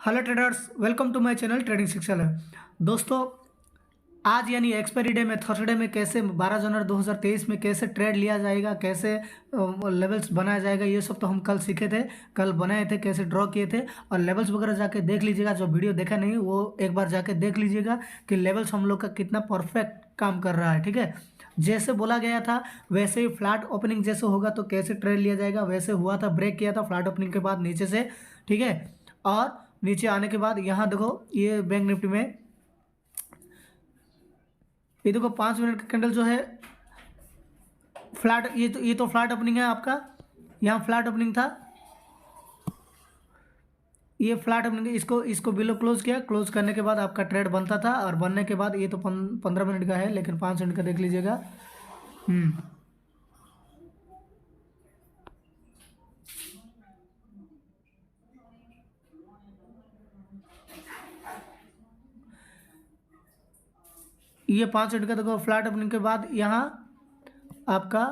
Hello traders, welcome to my channel trading Shiksha है। दोस्तों, आज यानी एक्सपायरी डे में थर्सडे में कैसे 12 जनवरी 2023 में कैसे ट्रेड लिया जाएगा, कैसे लेवल्स बनाया जाएगा, ये सब तो हम कल सीखे थे, कल बनाए थे, कैसे ड्रॉ किए थे। और लेवल्स वगैरह जाके देख लीजिएगा, जो वीडियो देखा नहीं वो एक बार जाके देख लीजिएगा कि लेवल्स हम लोग का कितना परफेक्ट काम कर रहा है। ठीक है, जैसे बोला गया था वैसे ही फ्लैट ओपनिंग जैसे होगा तो कैसे ट्रेड लिया जाएगा वैसे हुआ था। ब्रेक किया था फ्लैट ओपनिंग के बाद नीचे से। ठीक है, और नीचे आने के बाद यहाँ देखो ये बैंक निफ्टी में ये देखो 5 मिनट का कैंडल जो है फ्लैट, ये तो फ्लैट ओपनिंग है आपका। यहाँ फ्लैट ओपनिंग था, ये फ्लैट ओपनिंग, इसको इसको बिलो क्लोज किया। क्लोज करने के बाद आपका ट्रेड बनता था, और बनने के बाद ये तो 15 मिनट का है, लेकिन 5 मिनट का देख लीजिएगा। हम्म ये 5 मिनट का देखो फ्लैट ओपनिंग के बाद यहाँ आपका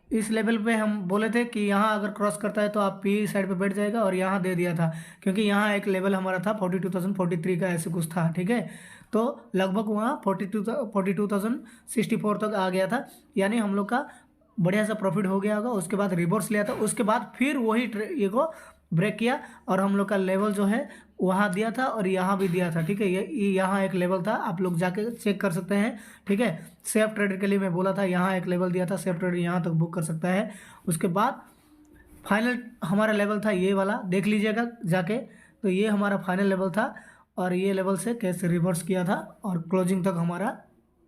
इस लेवल पे हम बोले थे कि यहाँ अगर क्रॉस करता है तो आप पी साइड पे बैठ जाएगा, और यहाँ दे दिया था क्योंकि यहाँ एक लेवल हमारा था 42,043 का, ऐसे कुछ था। ठीक है, तो लगभग वहाँ 42,064 तक आ गया था, यानी हम लोग का बढ़िया सा प्रॉफिट हो गया होगा। उसके बाद रिवर्स लिया था, उसके बाद फिर वही ये को ब्रेक किया, और हम लोग का लेवल जो है वहाँ दिया था और यहाँ भी दिया था। ठीक है, ये यहाँ एक लेवल था, आप लोग जाके चेक कर सकते हैं। ठीक है, सेफ ट्रेडर के लिए मैं बोला था यहाँ एक लेवल दिया था, सेफ ट्रेडर यहाँ तक बुक कर सकता है। उसके बाद फाइनल हमारा लेवल था ये वाला, देख लीजिएगा जाके। तो ये हमारा फाइनल लेवल था, और ये लेवल से कैसे रिवर्स किया था, और क्लोजिंग तक हमारा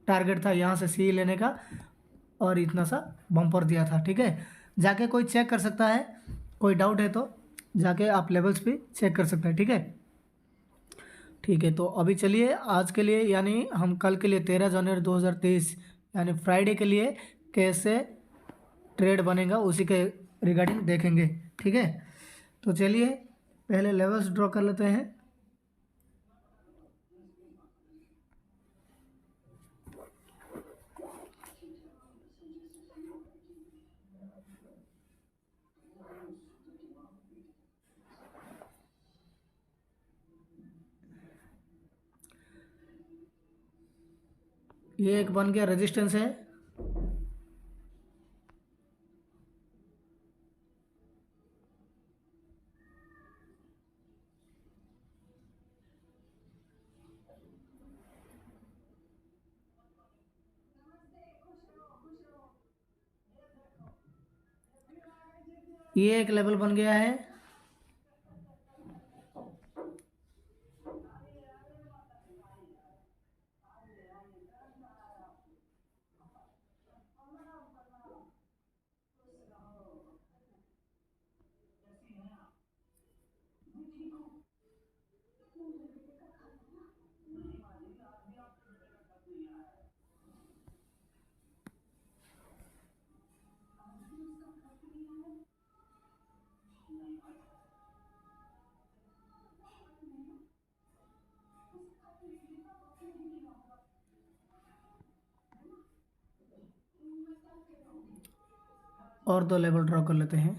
टारगेट था यहाँ से सी लेने का, और इतना सा बम्पर दिया था। ठीक है, जाके कोई चेक कर सकता है, कोई डाउट है तो जाके आप लेवल्स भी चेक कर सकते हैं। ठीक है, ठीक है, तो अभी चलिए आज के लिए यानी हम कल के लिए 13 जनवरी 2023 यानी फ्राइडे के लिए कैसे ट्रेड बनेगा उसी के रिगार्डिंग देखेंगे। ठीक है, तो चलिए पहले लेवल्स ड्रॉ कर लेते हैं। ये एक बन गया रेजिस्टेंस है, ये एक लेवल बन गया है, और दो लेवल ड्रॉ कर लेते हैं।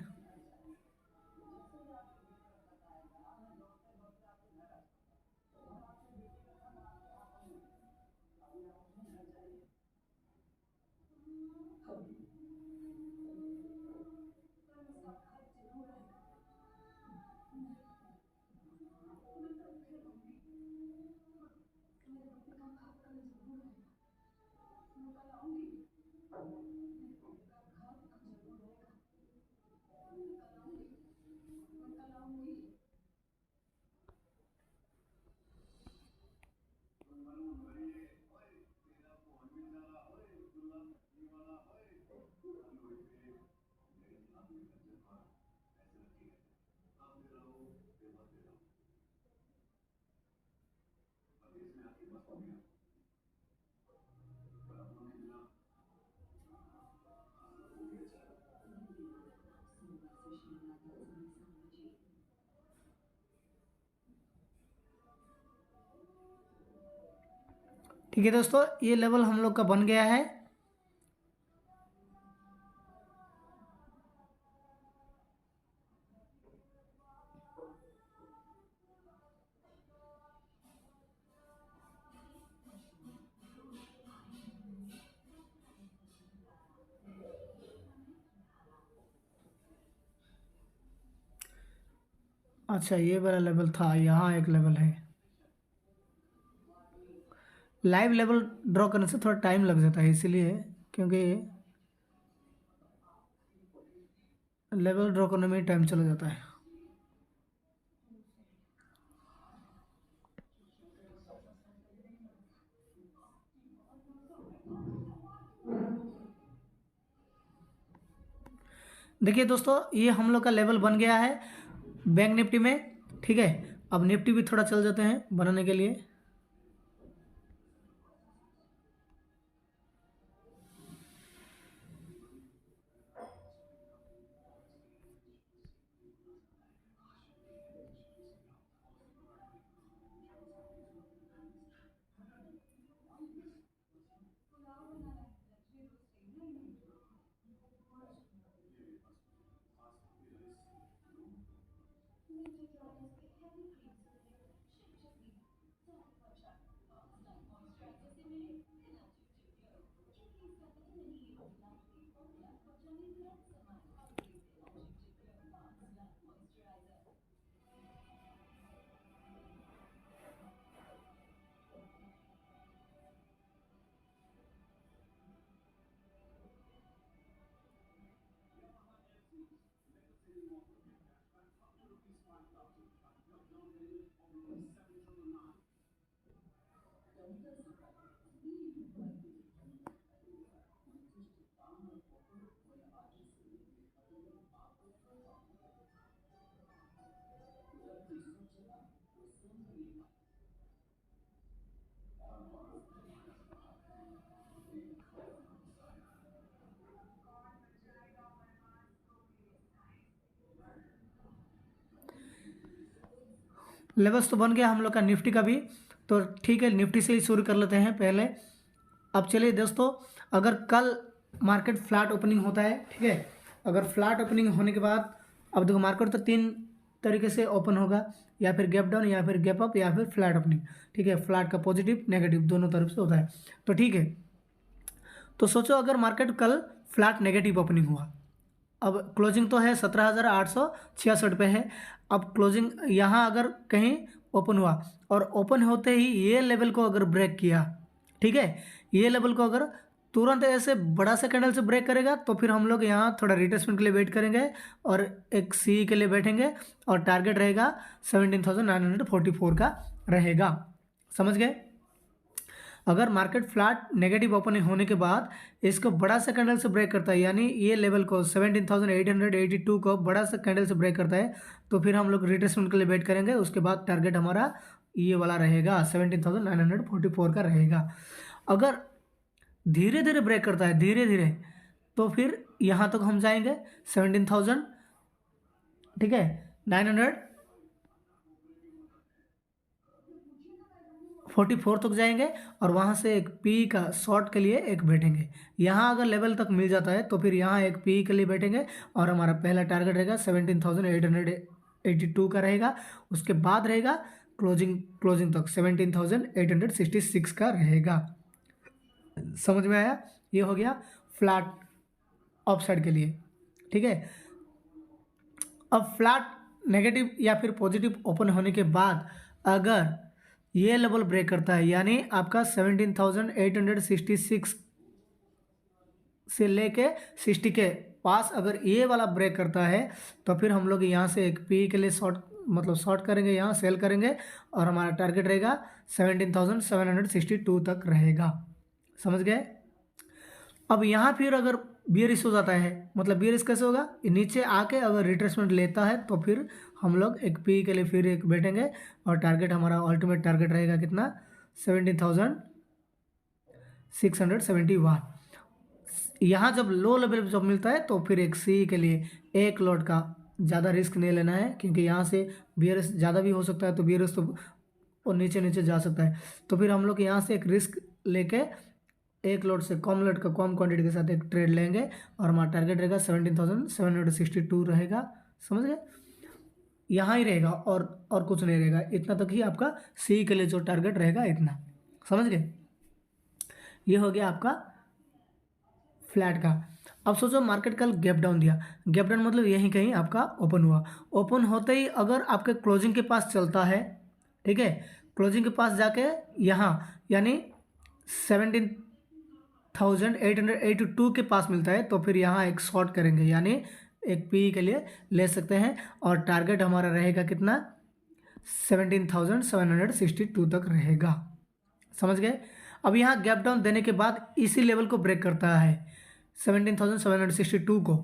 ठीक है दोस्तों, ये लेवल हम लोग का बन गया है। अच्छा ये वाला लेवल था, यहाँ एक लेवल है। लाइव लेवल ड्रॉ करने से थोड़ा टाइम लग जाता है इसीलिए, क्योंकि लेवल ड्रॉ करने में टाइम चला जाता है। देखिए दोस्तों, ये हम लोग का लेवल बन गया है बैंक निफ्टी में। ठीक है, अब निफ्टी भी थोड़ा चल जाते हैं बनाने के लिए। लेवल्स तो बन गया हम लोग का निफ्टी का भी। तो ठीक है, निफ्टी से ही शुरू कर लेते हैं पहले। अब चलिए दोस्तों, अगर कल मार्केट फ्लैट ओपनिंग होता है, ठीक है, अगर फ्लैट ओपनिंग होने के बाद, अब देखो मार्केट तो तीन तरीके से ओपन होगा, या फिर गैप डाउन, या फिर गैप अप, या फिर फ्लैट ओपनिंग। ठीक है, फ्लैट का पॉजिटिव नेगेटिव दोनों तरफ से होता है। तो ठीक है, तो सोचो अगर मार्केट कल फ्लैट नेगेटिव ओपनिंग हुआ, अब क्लोजिंग तो है 17,866 पे है। अब क्लोजिंग यहाँ अगर कहीं ओपन हुआ और ओपन होते ही ये लेवल को अगर ब्रेक किया, ठीक है, ये लेवल को अगर तुरंत ऐसे बड़ा सा कैंडल से ब्रेक करेगा, तो फिर हम लोग यहाँ थोड़ा रिट्रेसमेंट के लिए वेट करेंगे और एक सी के लिए बैठेंगे, और टारगेट रहेगा 17,944 का रहेगा। समझ गए? अगर मार्केट फ्लैट नेगेटिव ओपनिंग होने के बाद इसको बड़ा सा कैंडल से ब्रेक करता है, यानी ये लेवल को 17,882 को बड़ा सा कैंडल से ब्रेक करता है, तो फिर हम लोग रिट्रेसमेंट के लिए वेट करेंगे। उसके बाद टारगेट हमारा ये वाला रहेगा, 17,944 का रहेगा। अगर धीरे धीरे ब्रेक करता है, धीरे धीरे, तो फिर यहाँ तक हम जाएंगे 17,000, ठीक है, 944 तक जाएंगे, और वहाँ से एक पी का शॉर्ट के लिए एक बैठेंगे। यहाँ अगर लेवल तक मिल जाता है तो फिर यहाँ एक पी के लिए बैठेंगे, और हमारा पहला टारगेट रहेगा 17,882 का रहेगा। उसके बाद रहेगा क्लोजिंग तक 17,866 का रहेगा। समझ में आया? ये हो गया फ्लैट अप साइड के लिए। ठीक है, अब फ्लैट नेगेटिव या फिर पॉजिटिव ओपन होने के बाद अगर ये लेवल ब्रेक करता है, यानी आपका 17,866 से लेके 60 के पास अगर ये वाला ब्रेक करता है, तो फिर हम लोग यहाँ से एक पी के लिए शॉर्ट करेंगे, यहाँ सेल करेंगे, और हमारा टारगेट रहेगा 17,762 तक रहेगा। समझ गए? अब यहाँ फिर अगर बियरिश हो जाता है, मतलब बियरिश कैसे होगा, नीचे आके अगर रिट्रेसमेंट लेता है, तो फिर हम लोग एक पी के लिए फिर एक बैठेंगे, और टारगेट हमारा अल्टीमेट टारगेट रहेगा कितना, 17,671। यहाँ जब लो लेवल जब मिलता है, तो फिर एक सी के लिए एक लॉट का ज़्यादा रिस्क नहीं लेना है, क्योंकि यहाँ से बियरिश ज़्यादा भी हो सकता है, तो बियरिश तो और नीचे नीचे जा सकता है। तो फिर हम लोग यहाँ से एक रिस्क लेके एक लॉट से कम लॉट का कम क्वांटिटी के साथ एक ट्रेड लेंगे, और हमारा टारगेट रहेगा 17,762 रहेगा। समझ गए? यहाँ ही रहेगा, और कुछ नहीं रहेगा, इतना तक ही आपका सी के लिए जो टारगेट रहेगा इतना। समझ गए? ये हो गया आपका फ्लैट का। अब सोचो मार्केट कल गैप डाउन दिया, गैप डाउन मतलब यहीं कहीं आपका ओपन हुआ, ओपन होते ही अगर आपके क्लोजिंग के पास चलता है, ठीक है, क्लोजिंग के पास जाके यहाँ यानी 17,882 के पास मिलता है, तो फिर यहाँ एक शॉर्ट करेंगे, यानी एक पी के लिए ले सकते हैं, और टारगेट हमारा रहेगा कितना, 17,762 तक रहेगा। समझ गए। अब यहाँ गैप डाउन देने के बाद इसी लेवल को ब्रेक करता है 17,762 को,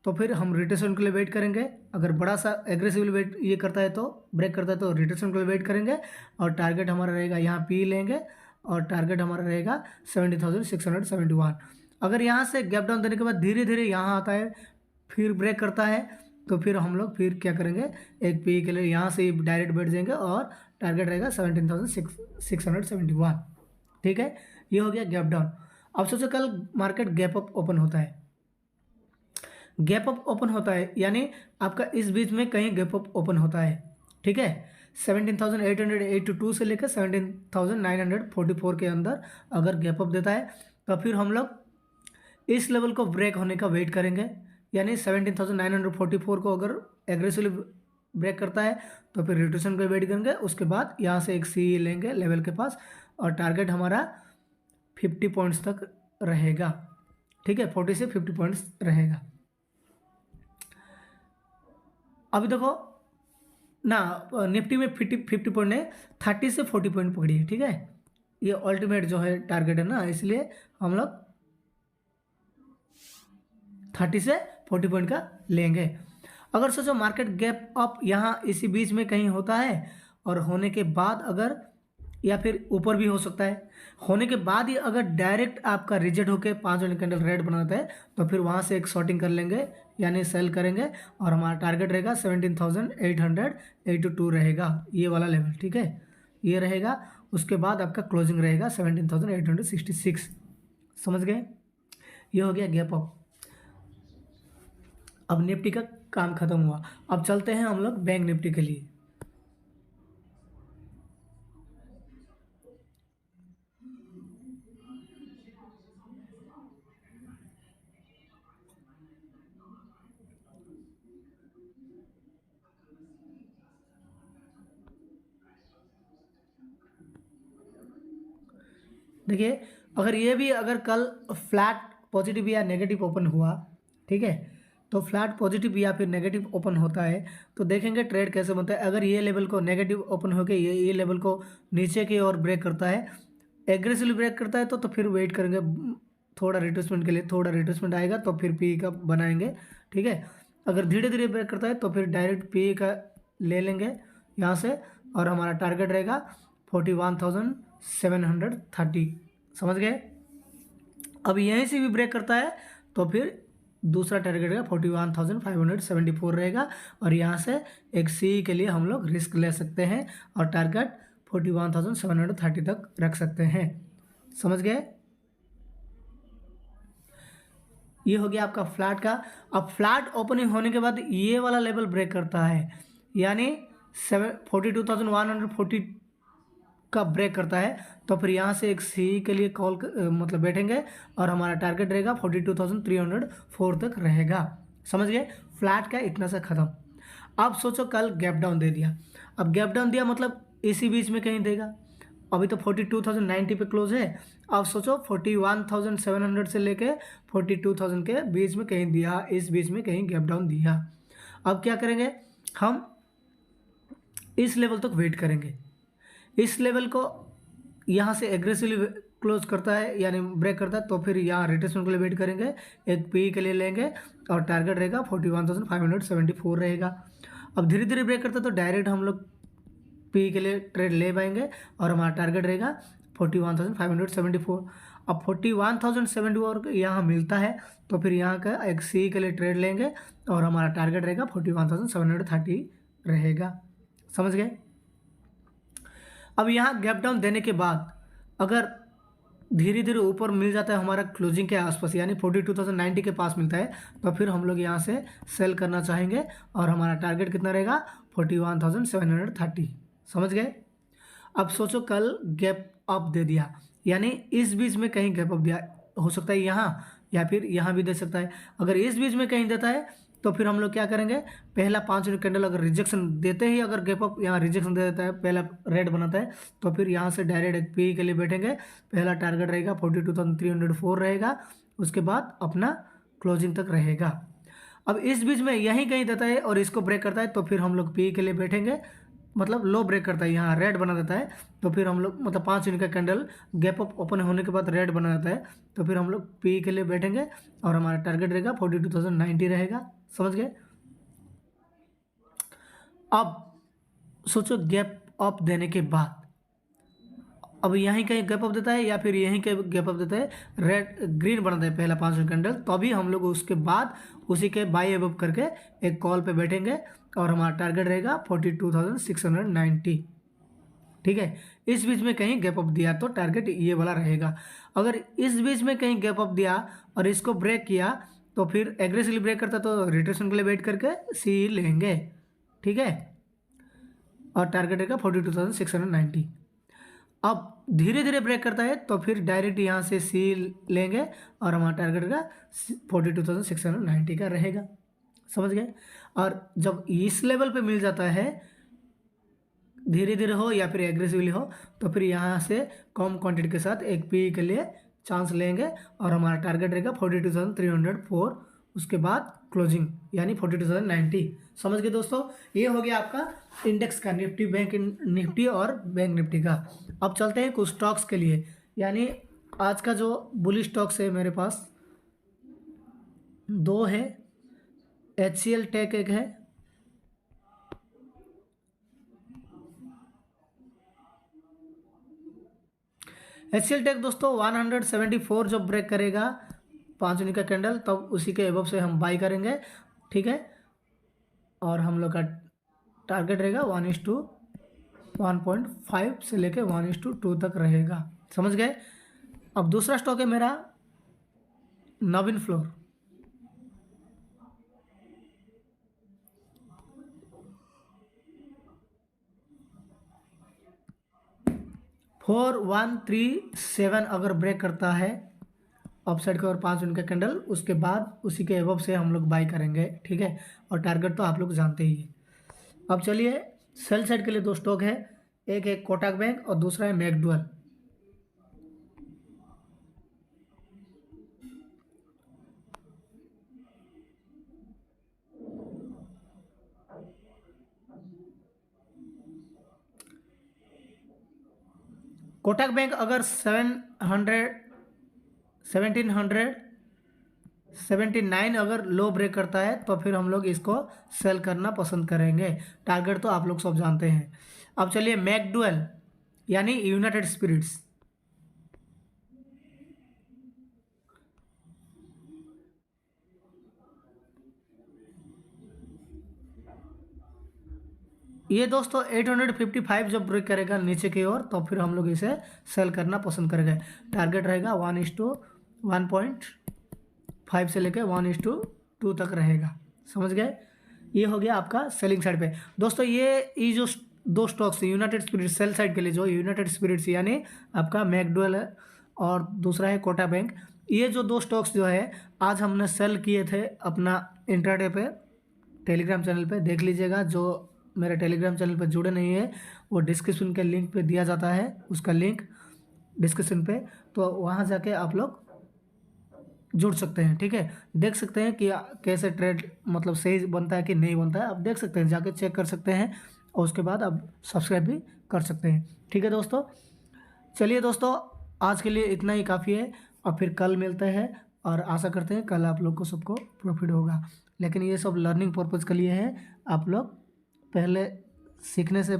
तो फिर हम रिट्रेसमेंट के लिए वेट करेंगे। अगर बड़ा सा एग्रेसिवली वेट ये करता है तो ब्रेक करता है तो रिट्रेसमेंट के लिए वेट करेंगे, और टारगेट हमारा रहेगा यहाँ पी लेंगे, और टारगेट हमारा रहेगा 70,671। अगर यहाँ से गैप डाउन देने के बाद धीरे धीरे यहाँ आता है, फिर ब्रेक करता है, तो फिर हम लोग फिर क्या करेंगे, एक पी के लिए यहाँ से डायरेक्ट बैठ जाएंगे, और टारगेट रहेगा 17,671। ठीक है, ये हो गया गैप डाउन। अब सोचो कल मार्केट गैप अप ओपन होता है, गैप अप ओपन होता है यानी आपका इस बीच में कहीं गैप अप ओपन होता है, ठीक है, 17,882 से लेकर 17,944 के अंदर अगर गैप अप देता है, तो फिर हम लोग इस लेवल को ब्रेक होने का वेट करेंगे, यानी 17,944 को अगर एग्रेसिवली ब्रेक करता है तो फिर रिट्रेसमेंट का वेट करेंगे, उसके बाद यहाँ से एक सी लेंगे लेवल के पास, और टारगेट हमारा 50 पॉइंट्स तक रहेगा, ठीक है, 40 से 50 पॉइंट्स रहेगा। अभी देखो ना, निफ्टी में 50 पॉइंट है, 30 से 40 पॉइंट पकड़िए, ठीक है, ये अल्टीमेट जो है टारगेट है ना, इसलिए हम लोग 30 से 40 पॉइंट का लेंगे। अगर सोचो मार्केट गैप अप यहाँ इसी बीच में कहीं होता है, और होने के बाद अगर, या फिर ऊपर भी हो सकता है, होने के बाद ही अगर डायरेक्ट आपका रिजेक्ट होकर 5 वाली कैंडल रेड बनाता है, तो फिर वहाँ से एक शॉर्टिंग कर लेंगे, यानी सेल करेंगे, और हमारा टारगेट रहेगा 17,882 रहेगा, ये वाला लेवल, ठीक है, ये रहेगा। उसके बाद आपका क्लोजिंग रहेगा 17,866। समझ गए, ये हो गया गैप अप। अब निफ्टी का काम खत्म हुआ, अब चलते हैं हम लोग बैंक निफ्टी के लिए। देखिए, अगर ये भी अगर कल फ्लैट पॉजिटिव या नेगेटिव ओपन हुआ, ठीक है, तो फ्लैट पॉजिटिव या फिर नेगेटिव ओपन होता है, तो देखेंगे ट्रेड कैसे बनता है। अगर ये लेवल को नेगेटिव ओपन होकर ये लेवल को नीचे की ओर ब्रेक करता है, एग्रेसिवली ब्रेक करता है, तो फिर वेट करेंगे थोड़ा रिट्रेसमेंट के लिए, थोड़ा रिट्रेसमेंट आएगा तो फिर पी का बनाएंगे, ठीक है। अगर धीरे धीरे ब्रेक करता है तो फिर डायरेक्ट पी का ले लेंगे यहाँ से, और हमारा टारगेट रहेगा 41,730। समझ गए। अब यहीं से भी ब्रेक करता है तो फिर दूसरा टारगेट रहेगा 41,574 रहेगा, और यहाँ से एक सी के लिए हम लोग रिस्क ले सकते हैं, और टारगेट 41,730 तक रख सकते हैं। समझ गए। ये हो गया आपका फ्लैट का। अब फ्लैट ओपनिंग होने के बाद ये वाला लेवल ब्रेक करता है, यानी 42,140 का ब्रेक करता है, तो फिर यहाँ से एक सी के लिए कॉल मतलब बैठेंगे, और हमारा टारगेट रहेगा 42,304 तक रहेगा। समझ गए। फ्लैट का इतना सा खत्म। अब सोचो कल गैप डाउन दे दिया। अब गैप डाउन दिया मतलब इसी बीच में कहीं देगा। अभी तो 42,090 पे क्लोज है। अब सोचो 41,700 से लेके 42,000 के बीच में कहीं दिया, इस बीच में कहीं गैप डाउन दिया। अब क्या करेंगे, हम इस लेवल तक वेट करेंगे। इस लेवल को यहाँ से एग्रेसिवली क्लोज करता है यानी ब्रेक करता है, तो फिर यहाँ रिट्रेसमेंट के लिए वेट करेंगे, एक पी के लिए लेंगे, और टारगेट रहेगा 41,574 रहेगा। अब धीरे धीरे ब्रेक करता है तो डायरेक्ट हम लोग पी के लिए ट्रेड ले पाएंगे, और हमारा टारगेट रहेगा 41,574। अब 41,074 यहाँ मिलता है, तो फिर यहाँ का एक सी के लिए ट्रेड लेंगे, और हमारा टारगेट रहेगा 41,730 रहेगा। समझ गए। अब यहाँ गैप डाउन देने के बाद अगर धीरे धीरे ऊपर मिल जाता है हमारा क्लोजिंग के आसपास, यानी 42,090 के पास मिलता है, तो फिर हम लोग यहाँ से सेल करना चाहेंगे, और हमारा टारगेट कितना रहेगा 41,730। समझ गए। अब सोचो कल गैप अप दे दिया, यानी इस बीच में कहीं गैप अप दिया, हो सकता है यहाँ, या फिर यहाँ भी दे सकता है। अगर इस बीच में कहीं देता है तो फिर हम लोग क्या करेंगे, पहला 5 यूनिट कैंडल अगर रिजेक्शन देते ही अगर गैप अप यहाँ रिजेक्शन दे देता है, पहला रेड बनाता है, तो फिर यहाँ से डायरेक्ट एक पी के लिए बैठेंगे। पहला टारगेट रहेगा 42,304 रहेगा, उसके बाद अपना क्लोजिंग तक रहेगा। अब इस बीच में यहीं कहीं देता है और इसको ब्रेक करता है तो फिर हम लोग पी के लिए बैठेंगे, मतलब लो ब्रेक करता है, यहाँ रेड बना देता है तो फिर हम लोग मतलब 5 यूनिट का कैंडल गैप अप ओपन होने के बाद रेड बना देता है तो फिर हम लोग पी के लिए बैठेंगे और हमारा टारगेट रहेगा 42,090 रहेगा। समझ गए। अब सोचो गैप अप देने के बाद अब यहीं कहीं गैप अप देता है या फिर यहीं कहीं गैप अप देता है, रेड ग्रीन बनाता है पहला 5 यूनिट कैंडल, तो अभी हम लोग उसके बाद उसी के बाई अबव करके एक कॉल पे बैठेंगे और हमारा टारगेट रहेगा 42,690। ठीक है। इस बीच में कहीं गैप अप दिया तो टारगेट ये वाला रहेगा। अगर इस बीच में कहीं गैप अप दिया और इसको ब्रेक किया तो फिर एग्रेसिवली ब्रेक करता तो रिट्रेसमेंट के लिए वेट करके सी लेंगे। ठीक है, और टारगेट रहेगा 42,690। अब धीरे धीरे ब्रेक करता है तो फिर डायरेक्ट यहाँ से सी लेंगे और हमारा टारगेट का 42,690 का रहेगा। समझ गए। और जब इस लेवल पे मिल जाता है, धीरे धीरे हो या फिर एग्रेसिवली हो, तो फिर यहाँ से कम क्वांटिटी के साथ एक पी के लिए चांस लेंगे और हमारा टारगेट रहेगा 42,304, उसके बाद क्लोजिंग यानी 42,090। समझ गए दोस्तों। ये हो गया आपका इंडेक्स का, निफ्टी, बैंक निफ्टी और बैंक निफ्टी का। अब चलते हैं कुछ स्टॉक्स के लिए, यानी आज का जो बुलिश स्टॉक्स है मेरे पास 2 है। HCL टेक एक है, HCL टेक दोस्तों 174 जब ब्रेक करेगा 5 यूनिट का कैंडल, तब उसी के एबव से हम बाई करेंगे। ठीक है, और हम लोग का टारगेट रहेगा 1:1.5 से लेके 1:2 तक रहेगा। समझ गए। अब दूसरा स्टॉक है मेरा नवीन फ्लोर। फोर 137 अगर ब्रेक करता है अपसाइड के और 5 यूनिट का कैंडल, उसके बाद उसी के एबव से हम लोग बाई करेंगे। ठीक है, और टारगेट तो आप लोग जानते ही हैं। अब चलिए सेल साइड के लिए 2 स्टॉक है, एक है कोटक बैंक और दूसरा है मैकडुअल। कोटक बैंक अगर 1779 अगर लो ब्रेक करता है तो फिर हम लोग इसको सेल करना पसंद करेंगे। टारगेट तो आप लोग सब जानते हैं। अब चलिए मैकडुअल यानी यूनाइटेड स्पिरिट्स। ये दोस्तों 855 जब ब्रेक करेगा नीचे की ओर तो फिर हम लोग इसे सेल करना पसंद करेंगे। टारगेट रहेगा 1:1.5 से लेकर 1:2 तक रहेगा। समझ गए। ये हो गया आपका सेलिंग साइड पे। दोस्तों ये जो 2 stocks United Spirits sell side के लिए, जो यूनाइटेड स्पिरिट्स यानी आपका मैकडुअल है और दूसरा है कोटक बैंक, ये जो 2 स्टॉक्स जो है आज हमने सेल किए थे अपना इंट्राडे पे टेलीग्राम चैनल पे। देख लीजिएगा, जो मेरे टेलीग्राम चैनल पर जुड़े नहीं है वो डिस्क्रिप्शन के लिंक पे दिया जाता है, उसका लिंक डिस्क्रिप्शन पे, तो वहाँ जाके आप लोग जुड़ सकते हैं। ठीक है, देख सकते हैं कि कैसे ट्रेड मतलब सही बनता है कि नहीं बनता है, आप देख सकते हैं, जाके चेक कर सकते हैं और उसके बाद आप सब्सक्राइब भी कर सकते हैं। ठीक है दोस्तों, चलिए दोस्तों आज के लिए इतना ही काफ़ी है और फिर कल मिलते हैं और आशा करते हैं कल आप लोग को सबको प्रॉफिट होगा। लेकिन ये सब लर्निंग पर्पज़ के लिए है, आप लोग पहले सीखने से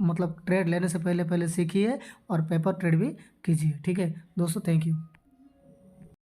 मतलब ट्रेड लेने से पहले सीखिए और पेपर ट्रेड भी कीजिए। ठीक है दोस्तों, थैंक यू।